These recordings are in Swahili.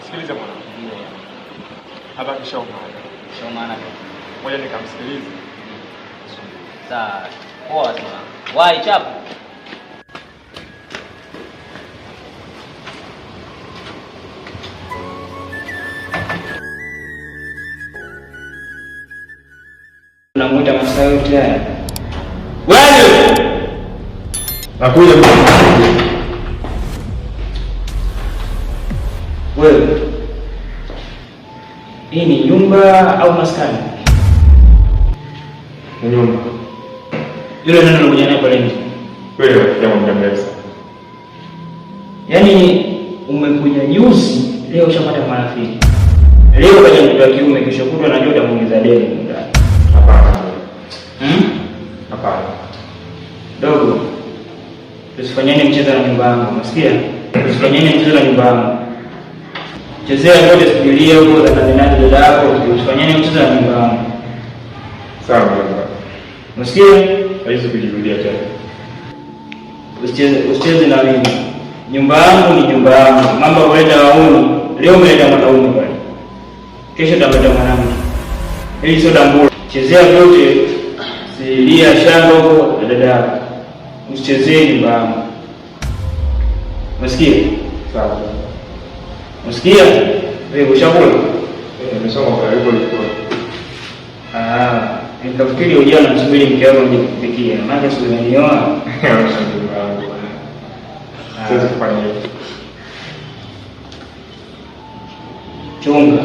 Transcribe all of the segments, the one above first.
Sikiliza mwanangu. Hapa kishaumana. Kishaumana. Ngoja nikamsikilize. Sawa. Poa sana. Wai chapu. Unamuita masaa yote haya. Wewe! Nakuja wewe. Hii ni nyumba au maskani? Ni nyumba. Yule nani anakuja naye pale nje? Wewe rafiki yangu mtembeza. Yaani umekuja juzi, leo ushapata marafiki. Leo kaja mtu wa kiume, kesho kutwa anajua utamuuliza deni ndani. Hapana. Hapana. Dogo. Tusifanyane mchezo na nyumba yangu, unasikia? Tusifanyane mchezo na nyumba yangu. Chezea yote sikilia huko za nani dada yako, tusifanyane mchezo na nyumba yangu. Sawa baba. Unasikia? Haiwezi kujirudia tena. Usicheze na mimi. Nyumba yangu ni nyumba yangu. Mambo ya kuleta wauni, leo umeleta mwanaume pale. Kesho utamleta mwanamke. Hili sio dambo. Chezea yote silia shamba huko na dada yako. Usichezee nyumba yangu. Unasikia? Sawa. Unasikia? Wewe ushakula? Nimesoma kwa hivyo ilikuwa. Nikafikiri ujao namsubiri mke wako aje kukupikia. Maana sio unanioa. Siwezi kufanya hivyo. Chunga.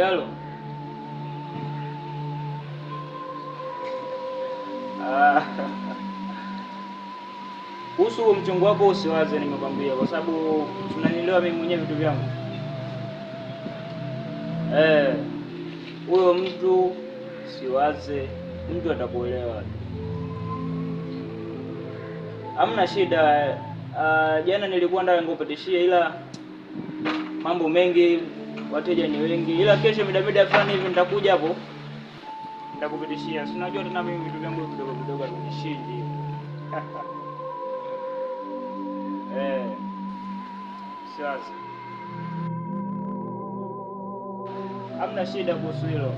Halo. Kuhusu mchongo wako usiwaze, nimekwambia kwa sababu tunanielewa mimi mwenyewe vitu vyangu. Huyo mtu siwaze, mtu atakuelewa. Hamna shida. Jana nilikuwa nataka nikupatishie ila mambo mengi, wateja ni wengi, ila kesho midamida fulani hivi nitakuja hapo nitakupitishia. Si unajua tena mimi vitu vyangu vidogo vidogo vinishindi. Sasa hamna shida kuhusu hilo.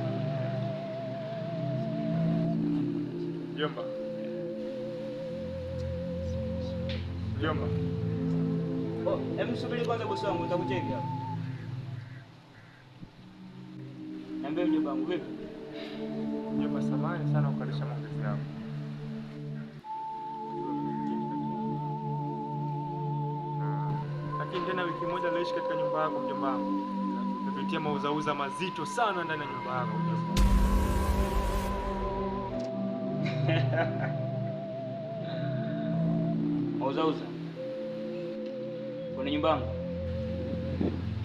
Jomba. Jomba. Subiri kwanza bosi wangu, nitakucheki hapo. Niambie mjomba wangu vipi? Jomba, samahani sana kukatisha maongezi yako. Lakini tena wiki moja naishi katika nyumba yako mjomba wangu. Nimepitia mauzauza mazito sana ndani ya nyumba yako mjomba. Mauzauza? Kwenye nyumba yangu?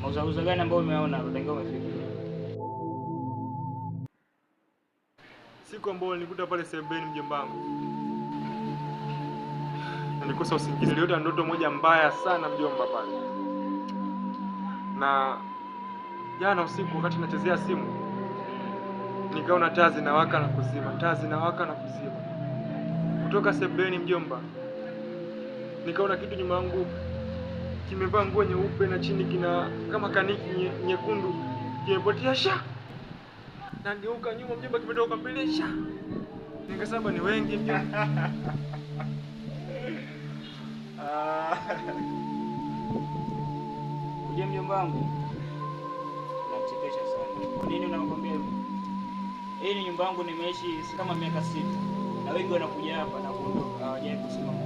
Mauzauza gani ambayo umeona tangia umefika? Siku ambayo nilikuta pale sebeni mjomba wangu. nilikosa usingizi. Niliota ndoto moja mbaya sana mjomba pale. Na jana usiku wakati nachezea simu nikaona taa zinawaka na kuzima, taa zinawaka na kuzima. Kutoka sebuleni mjomba, nikaona kitu nyuma yangu kimevaa nguo nyeupe na chini kina kama kaniki nyekundu, kimepotea sha. Na ngeuka nyuma mjomba, kimetoka mbele sha. Nikasema ni wengi mjomba. Uje mjomba wangu, unachekesha sana. Kwa nini unakwambia hivyo? Hii ni nyumba yangu, nimeishi kama miaka 6. Na wengi wanakuja hapa na kuondoka, hawajawahi kusema mtu.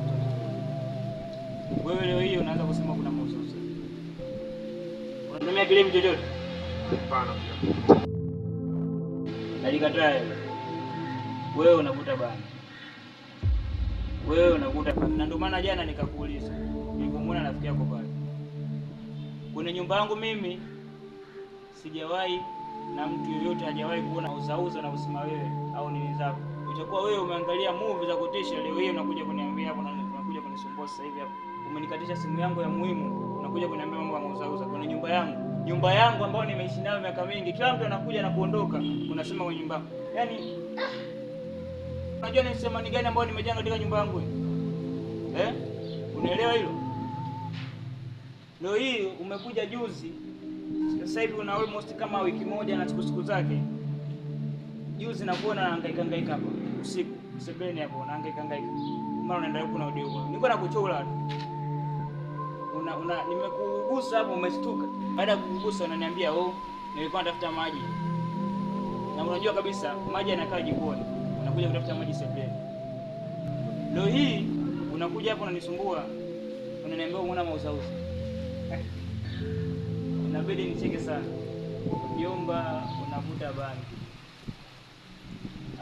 Wewe leo hii unaanza kusema kuna maususa. Unatumia kilevi chochote? Hapana. Nalikataa wewe. Wewe unavuta bana. Wewe unavuta bana. Na ndio maana jana nikakuuliza. Nilipomwona rafiki yako pale. Kwenye nyumba yangu mimi sijawahi na mtu yoyote hajawahi kuona uzauza na usima wewe au nini zako. Itakuwa wewe umeangalia movie za kutisha, leo hii unakuja kuniambia hapo, unakuja kunisumbua sasa hivi hapo. Umenikatisha simu yangu ya muhimu, unakuja kuniambia mambo ya uzauza kwenye nyumba yangu. Nyumba yangu ambayo nimeishi nayo miaka mingi. Kila mtu anakuja na kuondoka, unasema kwenye nyumba. Yaani unajua ni sema ni gani ambayo nimejenga katika nyumba yangu? Unaelewa hilo? Leo hii umekuja juzi. Sasa hivi una almost kama wiki moja na siku zake. Juzi nakuona nahangaika hapa usiku. Sebeni hapo nahangaika. Mara unaenda huko na audio. Niko nakuchola tu. Nimekugusa hapo umeshtuka. Baada ya kukugusa unaniambia nilikuwa natafuta maji. Na unajua kabisa maji yanakaa jikoni. Unakuja kutafuta maji sebeni. Leo hii unakuja hapo unanisumbua. Unaniambia umeona mauzauza. Inabidi nicheke sana. Mjomba unavuta bangi.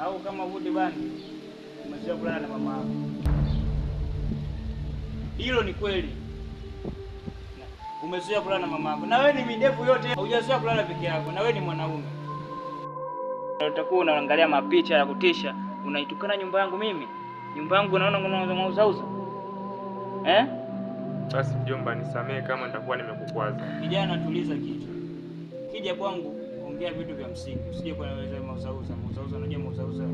Au kama vuti bangi umezoea kulala na mama yako. Hilo ni kweli. Umezoea kulala na mama yako. Na wewe ni midevu yote, hujazoea kulala peke yako. Na wewe ni mwanaume. Utakuwa unaangalia mapicha ya kutisha, unaitukana nyumba yangu mimi. Nyumba yangu unaona kuna mauzauza. Basi mjomba, nisamee kama nitakuwa nimekukwaza. Kijana, tuliza kichwa. Kija kwangu ongea vitu vya msingi. Usije kwa naweza mauzauza. Mauzauza unajua mauzauza.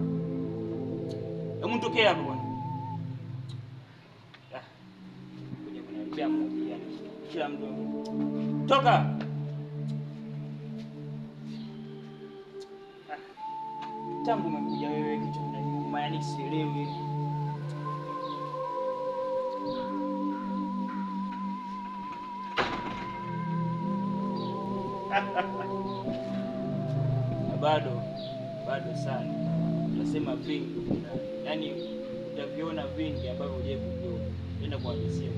Hebu tokea hapo bwana. Kuja kuniambia mmoja yani. Kila mtu. Toka. Tangu umekuja wewe kichwa kinaniuma yani sielewi. Bado sana. Nasema vingi. Yaani utaviona vingi ambavyo hujawahi kuviona. Nenda kuhadithia.